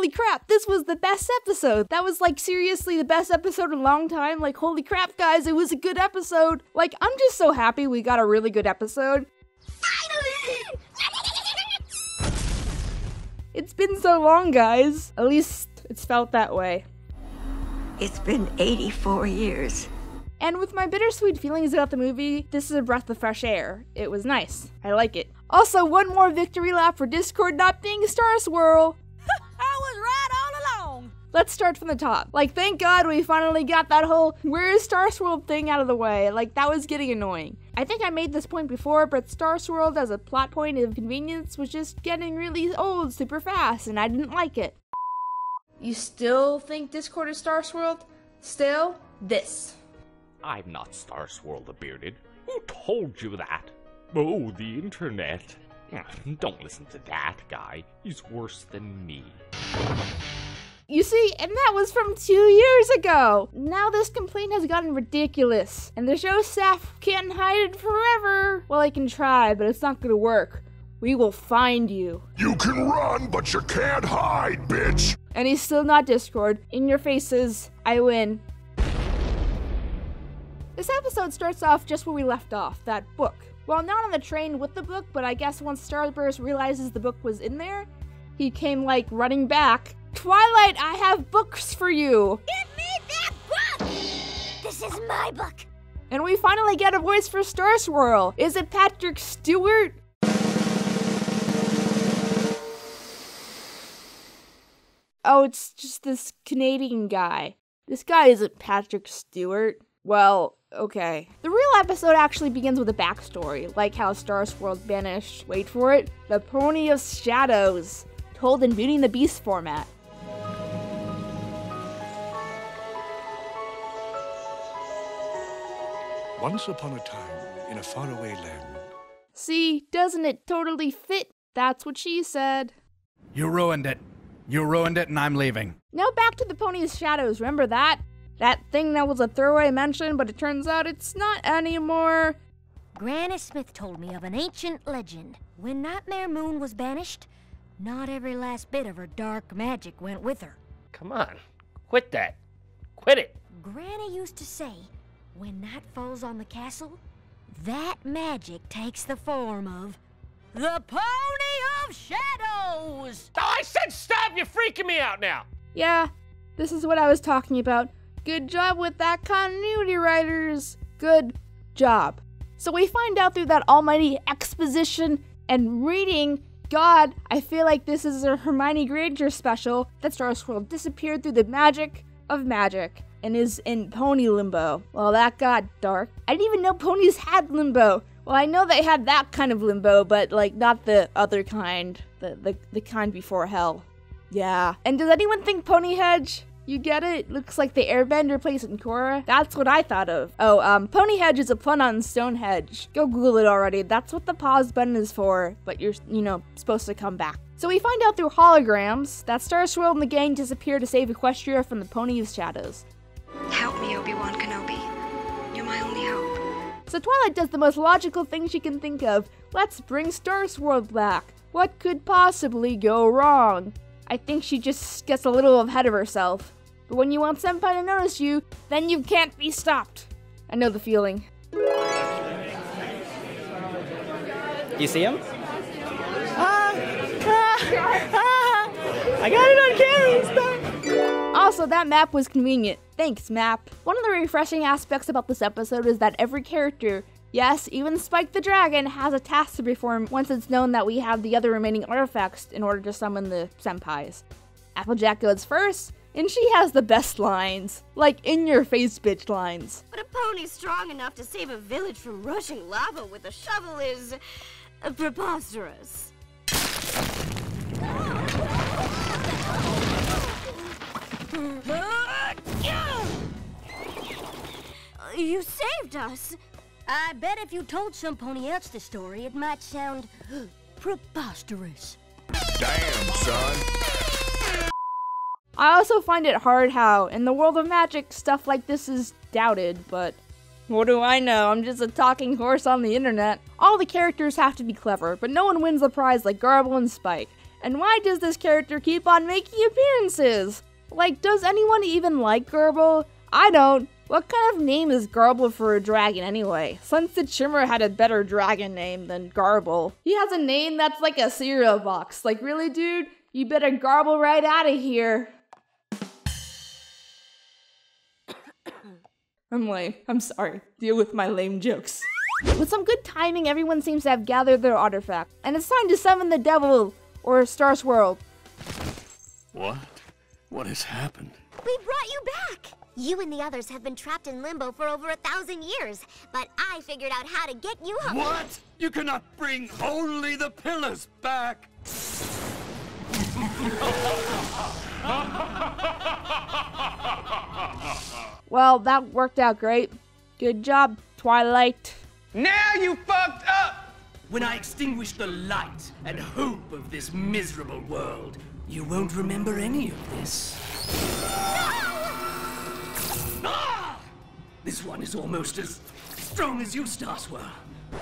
holy crap, this was the best episode. That was like seriously the best episode in a long time. Like, holy crap, guys, it was a good episode. Like, I'm just so happy we got a really good episode. Finally! It's been so long, guys. At least it's felt that way. It's been 84 years. And with my bittersweet feelings about the movie, this is a breath of fresh air. It was nice. I like it. Also, one more victory lap for Discord not being Star Swirl. I was right all along. Let's start from the top. Like, thank God we finally got that whole where is Star Swirl thing out of the way. Like, that was getting annoying. I think I made this point before, but Star Swirl as a plot point of convenience was just getting really old super fast, and I didn't like it. You still think Discord is Star Swirl? Still? This. I'm not Star Swirl the Bearded. Who told you that? Oh, the internet. Don't listen to that guy. He's worse than me. You see, and that was from 2 years ago. Now this complaint has gotten ridiculous, and the show staff can't hide it forever. Well, I can try, but it's not gonna work. We will find you. You can run, but you can't hide, bitch! And he's still not Discord. In your faces, I win. This episode starts off just where we left off, that book. Well, not on the train with the book, but I guess once Starburst realizes the book was in there, he came, like, running back. Twilight, I have books for you! Give me that book! This is my book! And we finally get a voice for Star Swirl. Is it Patrick Stewart? Oh, it's just this Canadian guy. This guy isn't Patrick Stewart. Well, okay. The real episode actually begins with a backstory, like how Star Swirl banished, wait for it, the Pony of Shadows, told in Beauty and the Beast format. Once upon a time, in a faraway land. See, doesn't it totally fit? That's what she said. You ruined it. You ruined it and I'm leaving. Now back to the Pony of Shadows, remember that? That thing that was a throwaway mention, but it turns out it's not anymore. Granny Smith told me of an ancient legend. When Nightmare Moon was banished, not every last bit of her dark magic went with her. Come on. Quit that. Quit it. Granny used to say, when night falls on the castle, that magic takes the form of the Pony of Shadows! Oh, I said stop! You're freaking me out now! Yeah, this is what I was talking about. Good job with that, continuity writers. Good job. So we find out through that almighty exposition and reading, God, I feel like this is a Hermione Granger special, that Star Swirl disappeared through the magic of magic and is in pony limbo. Well, that got dark. I didn't even know ponies had limbo. Well, I know they had that kind of limbo, but like not the other kind, the kind before hell. Yeah. And does anyone think Pony Hedge? You get it? Looks like the Airbender place in Korra. That's what I thought of. Oh, Pony Hedge is a pun on Stonehenge. Go Google it already. That's what the pause button is for, but you're, supposed to come back. So we find out through holograms that Star Swirl and the gang disappear to save Equestria from the Pony of Shadows. Help me, Obi-Wan Kenobi. You're my only hope. So Twilight does the most logical thing she can think of. Let's bring Star Swirl back. What could possibly go wrong? I think she just gets a little ahead of herself. But when you want Senpai to notice you, then you can't be stopped. I know the feeling. You see him? I got it on camera this time! Also, that map was convenient. Thanks, map. One of the refreshing aspects about this episode is that every character, yes, even Spike the Dragon, has a task to perform once it's known that we have the other remaining artifacts in order to summon the senpais. Applejack goes first, and she has the best lines. Like, in-your-face bitch lines. But a pony strong enough to save a village from rushing lava with a shovel is preposterous. You saved us. I bet if you told some pony else the story, it might sound preposterous. Damn, son. I also find it hard how, in the world of magic, stuff like this is doubted, but what do I know? I'm just a talking horse on the internet. All the characters have to be clever, but no one wins the prize like Garble and Spike. And why does this character keep on making appearances? Like, does anyone even like Garble? I don't. What kind of name is Garble for a dragon anyway? Sunset Shimmer had a better dragon name than Garble. He has a name that's like a cereal box. Like, really, dude? You better garble right out of here. I'm lame. I'm sorry. Deal with my lame jokes. With some good timing, everyone seems to have gathered their artifact, and it's time to summon the devil, or Star Swirl. What? What has happened? We brought you back! You and the others have been trapped in limbo for over 1,000 years, but I figured out how to get you home. What? You cannot bring only the pillars back! Well, that worked out great. Good job, Twilight. Now you fucked up! When I extinguish the light and hope of this miserable world, you won't remember any of this. Ah! This one is almost as strong as you, Star Swirl.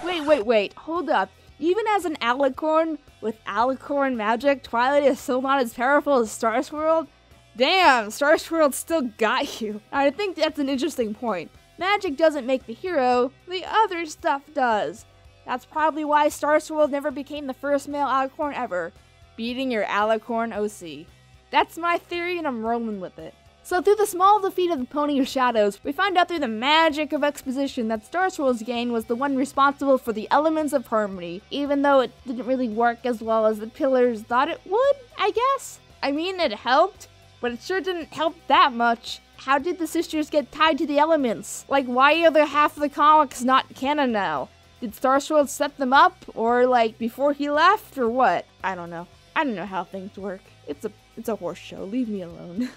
Wait, hold up. Even as an alicorn with alicorn magic, Twilight is still not as powerful as Star Swirl? Damn, Star Swirl still got you. I think that's an interesting point. Magic doesn't make the hero, the other stuff does. That's probably why Star Swirl never became the first male alicorn ever, beating your alicorn OC. That's my theory and I'm rolling with it. So through the small defeat of the Pony of Shadows, we find out through the magic of exposition that Star Swirl's gain was the one responsible for the elements of harmony, even though it didn't really work as well as the pillars thought it would, I guess? I mean, it helped, but it sure didn't help that much. How did the sisters get tied to the elements? Like, why are the half of the comics not canon now? Did Star Swirl set them up, or like before he left, or what? I don't know. I don't know how things work. It's a horse show. Leave me alone.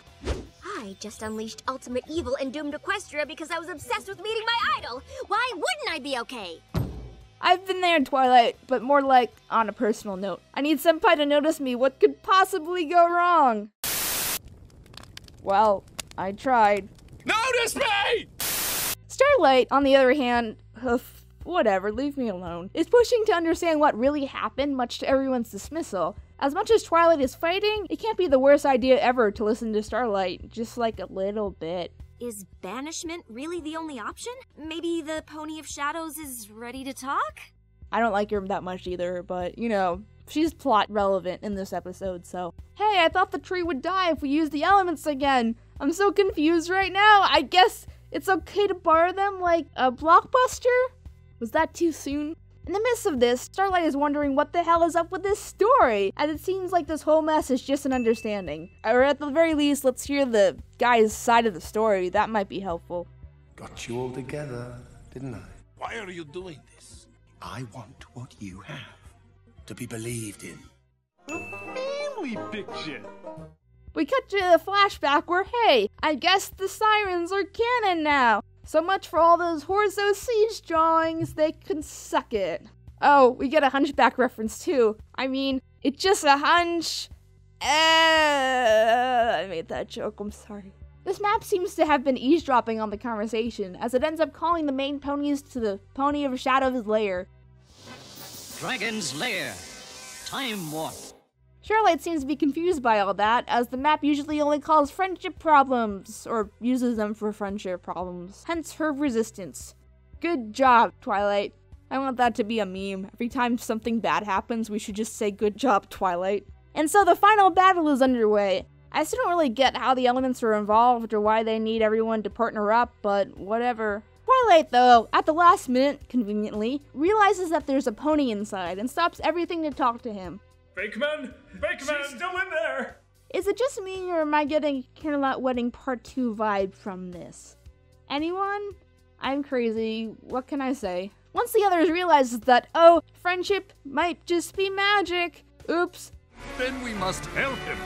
I just unleashed ultimate evil and doomed Equestria because I was obsessed with meeting my idol. Why wouldn't I be okay? I've been there in Twilight, but more like on a personal note. I need Senpai to notice me. What could possibly go wrong? Well, I tried. Notice me! Starlight, on the other hand, whatever, leave me alone, is pushing to understand what really happened, much to everyone's dismissal. As much as Twilight is fighting, it can't be the worst idea ever to listen to Starlight, just like a little bit. Is banishment really the only option? Maybe the Pony of Shadows is ready to talk? I don't like her that much either, but, you know, she's plot relevant in this episode, so. Hey, I thought the tree would die if we used the elements again. I'm so confused right now. I guess it's okay to borrow them like a blockbuster? Was that too soon? In the midst of this, Starlight is wondering what the hell is up with this story, as it seems like this whole mess is just an understanding. Or at the very least, let's hear the guy's side of the story. That might be helpful. Got you all together, didn't I? Why are you doing this? I want what you have. To be believed in. Only picture. We cut to the flashback where, hey, I guess the sirens are canon now. So much for all those Horzo Siege drawings, they can suck it. Oh, we get a Hunchback reference too. I mean, it's just a hunch. I made that joke, I'm sorry. This map seems to have been eavesdropping on the conversation, as it ends up calling the main ponies to the Pony of Shadows' lair. Dragon's Lair. Time Warp. Starlight seems to be confused by all that, as the map usually only calls friendship problems, or uses them for friendship problems, hence her resistance. Good job, Twilight. I want that to be a meme. Every time something bad happens, we should just say good job, Twilight. And so the final battle is underway. I still don't really get how the elements are involved or why they need everyone to partner up, but whatever. Twilight, though, at the last minute, conveniently, realizes that there's a pony inside and stops everything to talk to him. Bakeman! Bakeman! She's still in there! Is it just me, or am I getting Candlelight Wedding Part 2 vibe from this? Anyone? I'm crazy. What can I say? Once the others realize that, oh, friendship might just be magic. Oops. Then we must help him.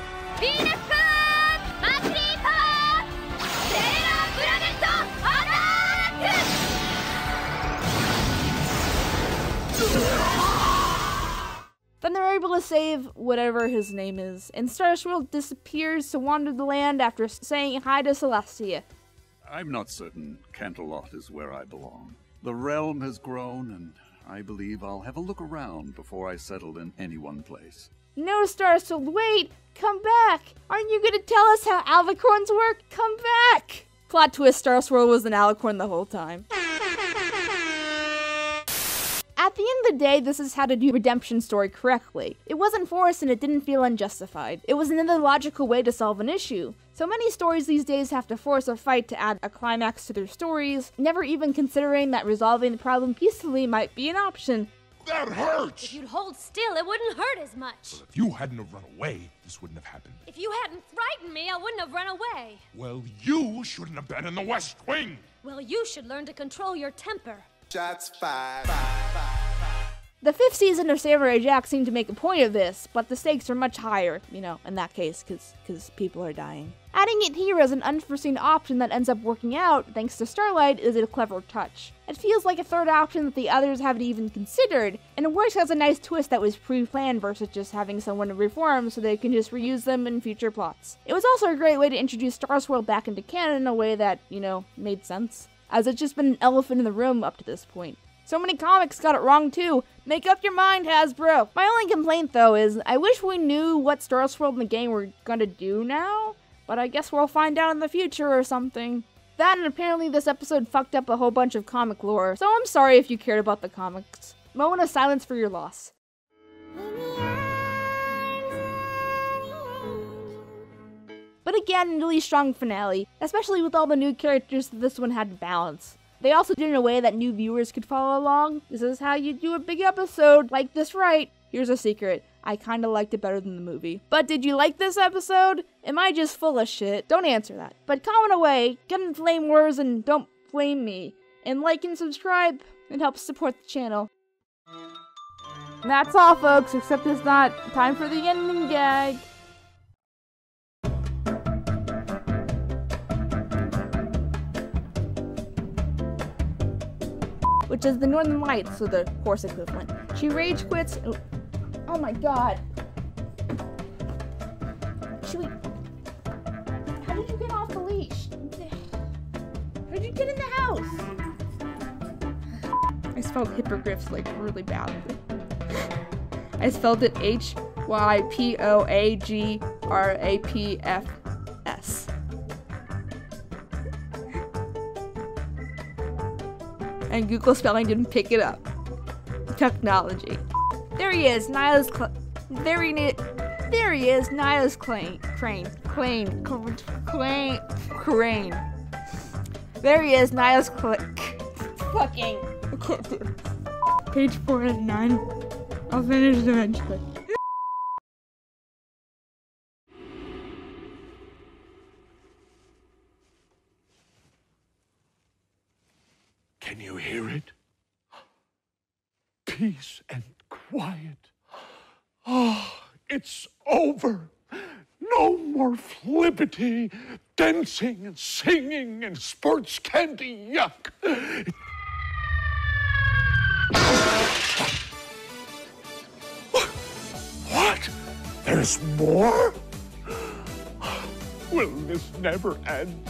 Then they're able to save whatever his name is, and Star Swirl disappears to wander the land after saying hi to Celestia. I'm not certain Canterlot is where I belong. The realm has grown, and I believe I'll have a look around before I settle in any one place. No, Starsworld, wait! Come back! Aren't you gonna tell us how alicorns work? Come back! Plot twist, Starsworld was an alicorn the whole time. At the end of the day, this is how to do redemption story correctly. It wasn't forced and it didn't feel unjustified. It was another logical way to solve an issue. So many stories these days have to force a fight to add a climax to their stories, never even considering that resolving the problem peacefully might be an option. That hurts! If you'd hold still, it wouldn't hurt as much. Well, if you hadn't have run away, this wouldn't have happened. If you hadn't frightened me, I wouldn't have run away. Well, you shouldn't have been in the West Wing. Well, you should learn to control your temper. Shots fired. The 5th season of Samurai Jack seemed to make a point of this, but the stakes are much higher, you know, in that case, because people are dying. Adding it here as an unforeseen option that ends up working out, thanks to Starlight, is a clever touch. It feels like a third option that the others haven't even considered, and it works as a nice twist that was pre-planned versus just having someone reform so they can just reuse them in future plots. It was also a great way to introduce Starsworld back into canon in a way that, you know, made sense, as it's just been an elephant in the room up to this point. So many comics got it wrong too. Make up your mind, Hasbro. My only complaint though is I wish we knew what Starsworld and the game were gonna do now, but I guess we'll find out in the future or something. That and apparently this episode fucked up a whole bunch of comic lore, so I'm sorry if you cared about the comics. Moment of silence for your loss. But again, a really strong finale, especially with all the new characters that this one had to balance. They also did it in a way that new viewers could follow along. This is how you do a big episode like this, right? Here's a secret. I kinda liked it better than the movie. But did you like this episode? Am I just full of shit? Don't answer that. But comment away, get in flame wars, and don't blame me. And like and subscribe. It helps support the channel. And that's all, folks, except it's not time for the ending gag. Which is the Northern Lights, so the horse equivalent. She rage quits. Oh my god. How did you get off the leash? How did you get in the house? I spelled hippogriffs like really badly. I spelled it Hypoagrapfs. And Google Spelling didn't pick it up. Technology. There he is, Nyla's there he is, Nyla's crane. There he is, Nyla's fucking. I can't do it. Page 409. I'll finish it eventually. Can you hear it? Peace and quiet. Oh, it's over. No more flippity, dancing and singing and sports candy yuck. What? There's more? Will this never end?